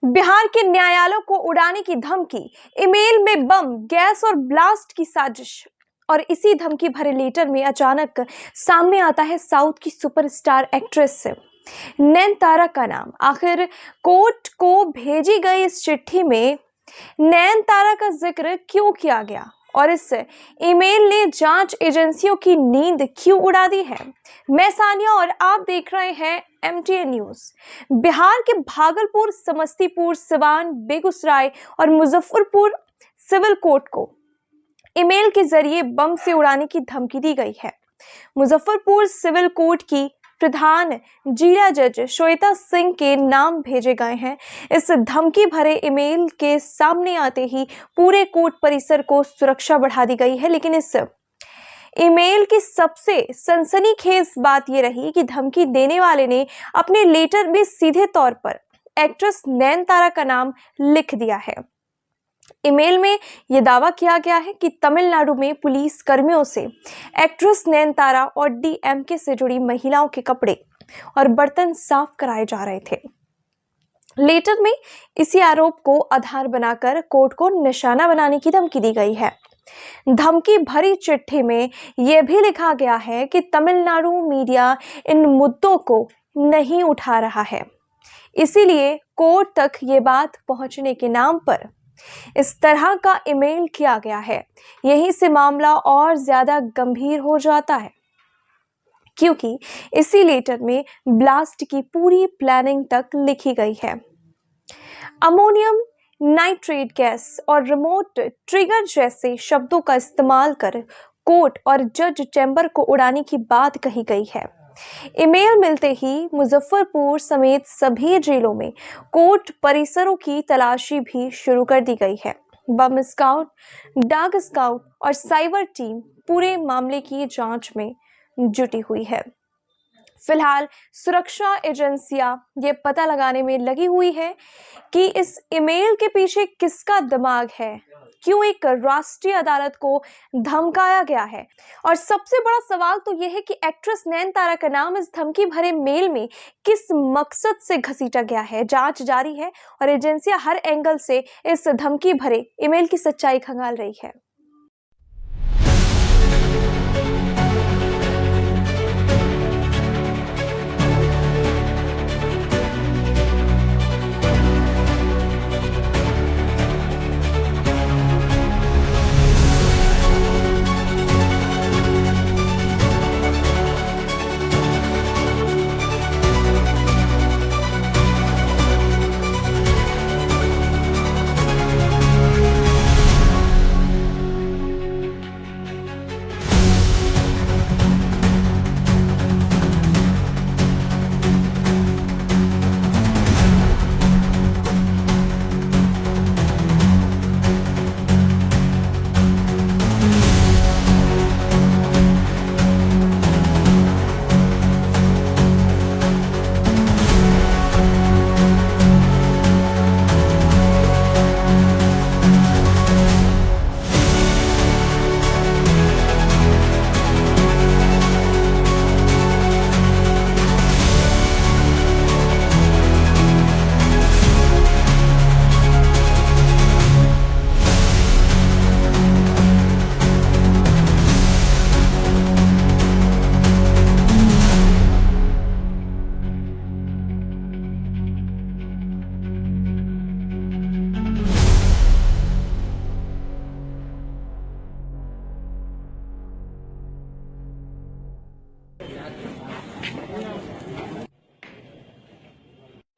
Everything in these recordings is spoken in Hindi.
बिहार के न्यायालयों को उड़ाने की धमकी, ईमेल में बम, गैस और ब्लास्ट की साजिश। और इसी धमकी भरे लेटर में अचानक सामने आता है साउथ की सुपरस्टार एक्ट्रेस नयनतारा का नाम। आखिर कोर्ट को भेजी गई इस चिट्ठी में नयनतारा का जिक्र क्यों किया गया और इस ईमेल ने जांच एजेंसियों की नींद क्यों उड़ा दी है? मैं सानिया और आप देख रहे हैं MTN न्यूज। बिहार के भागलपुर, समस्तीपुर, सिवान, बेगूसराय और मुजफ्फरपुर सिविल कोर्ट को ईमेल के जरिए बम से उड़ाने की धमकी दी गई है। मुजफ्फरपुर सिविल कोर्ट की प्रधान जिला जज श्वेता सिंह के नाम भेजे गए हैं। इस धमकी भरे ईमेल के सामने आते ही पूरे कोर्ट परिसर को सुरक्षा बढ़ा दी गई है। लेकिन इस ईमेल की सबसे सनसनीखेज बात यह रही कि धमकी देने वाले ने अपने लेटर में सीधे तौर पर एक्ट्रेस नयनतारा का नाम लिख दिया है। ईमेल में यह दावा किया गया है कि तमिलनाडु में पुलिस कर्मियों से एक्ट्रेस नयनतारा और DMK से जुड़ी महिलाओं के कपड़े और बर्तन साफ कराए जा रहे थे। लेटर में इसी आरोप को आधार बनाकर कोर्ट को निशाना बनाने की धमकी दी गई है। धमकी भरी चिट्ठी में यह भी लिखा गया है कि तमिलनाडु मीडिया इन मुद्दों को नहीं उठा रहा है, इसीलिए कोर्ट तक ये बात पहुंचने के नाम पर इस तरह का ईमेल किया गया है। यहीं से मामला और ज्यादा गंभीर हो जाता है, क्योंकि इसी लेटर में ब्लास्ट की पूरी प्लानिंग तक लिखी गई है। अमोनियम नाइट्रेट गैस और रिमोट ट्रिगर जैसे शब्दों का इस्तेमाल कर कोर्ट और जज चैम्बर को उड़ाने की बात कही गई है। ईमेल मिलते ही मुजफ्फरपुर समेत सभी जेलों में कोर्ट परिसरों की तलाशी भी शुरू कर दी गई है। बम स्क्वाड, डार्क स्क्वाड और साइबर टीम पूरे मामले की जांच में जुटी हुई है। फिलहाल सुरक्षा एजेंसियां ये पता लगाने में लगी हुई है कि इस ईमेल के पीछे किसका दिमाग है, क्यों एक राष्ट्रीय अदालत को धमकाया गया है। और सबसे बड़ा सवाल तो यह है कि एक्ट्रेस नयनतारा का नाम इस धमकी भरे मेल में किस मकसद से घसीटा गया है। जांच जारी है और एजेंसियां हर एंगल से इस धमकी भरे ईमेल की सच्चाई खंगाल रही है।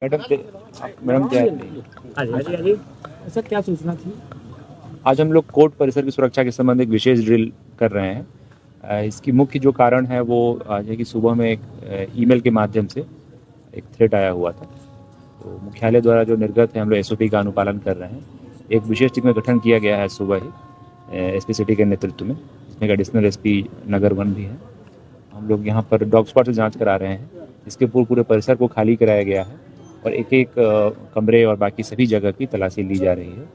मैडम क्या सर क्या सूचना थी? आज हम लोग कोर्ट परिसर की सुरक्षा के संबंध एक विशेष ड्रिल कर रहे हैं। इसकी मुख्य जो कारण है वो आज है कि सुबह में एक ईमेल के माध्यम से एक थ्रेट आया हुआ था। तो मुख्यालय द्वारा जो निर्गत है हम लोग SOP का अनुपालन कर रहे हैं। एक विशेष टीम का गठन किया गया है सुबह ही SP सिटी के नेतृत्व में, जिसमें एडिशनल SP नगर 1 भी है। हम लोग यहाँ पर डॉग स्पॉट से जाँच करा रहे हैं, जिसके पूरे परिसर को खाली कराया गया है और एक एक कमरे और बाकी सभी जगह की तलाशी ली जा रही है।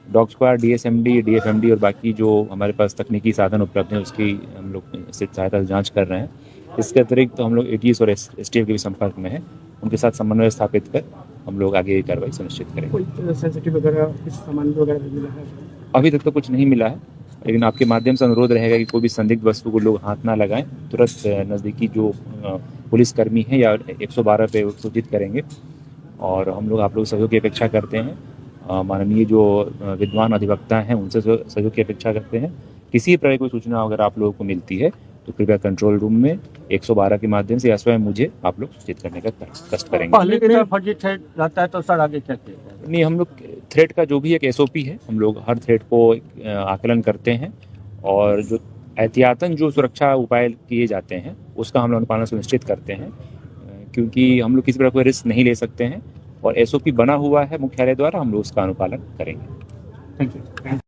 डॉग स्क्वाड, DSMD, DFMD और बाकी जो हमारे पास तकनीकी साधन उपलब्ध हैं उसकी हम लोग सहायता से जांच कर रहे हैं। इसके अतिरिक्त तो हम लोग ATS और STF के भी संपर्क में हैं। उनके साथ समन्वय स्थापित कर हम लोग आगे कार्रवाई सुनिश्चित करेंगे। कोई सेंसिटिव वगैरह कुछ सामान वगैरह भी मिला है? अभी तक तो कुछ नहीं मिला है, लेकिन आपके माध्यम से अनुरोध रहेगा कि कोई भी संदिग्ध वस्तु को लोग हाथ ना लगाएं, तुरंत नज़दीकी जो पुलिसकर्मी हैं या 112 पे सूचित करेंगे। और हम लोग आप लोग सहयोग की अपेक्षा करते हैं, माननीय जो विद्वान अधिवक्ता हैं उनसे सहयोग की अपेक्षा करते हैं। किसी प्रकार की कोई सूचना अगर आप लोगों को मिलती है तो कृपया कंट्रोल रूम में 112 के माध्यम से या स्वयं मुझे आप लोग सूचित करने का कष्ट करेंगे। पहले की तरह फर्जी थ्रेट रहता है तो सर आगे क्या किया? नहीं, हम लोग थ्रेड का जो भी एक SOP है, हम लोग हर थ्रेड को आकलन करते हैं और जो एहतियातन जो सुरक्षा उपाय किए जाते हैं उसका हम लोग अनुपालन सुनिश्चित करते हैं, क्योंकि हम लोग किसी प्रकार कोई रिस्क नहीं ले सकते हैं और SOP बना हुआ है मुख्यालय द्वारा, हम लोग उसका अनुपालन करेंगे। Thank you.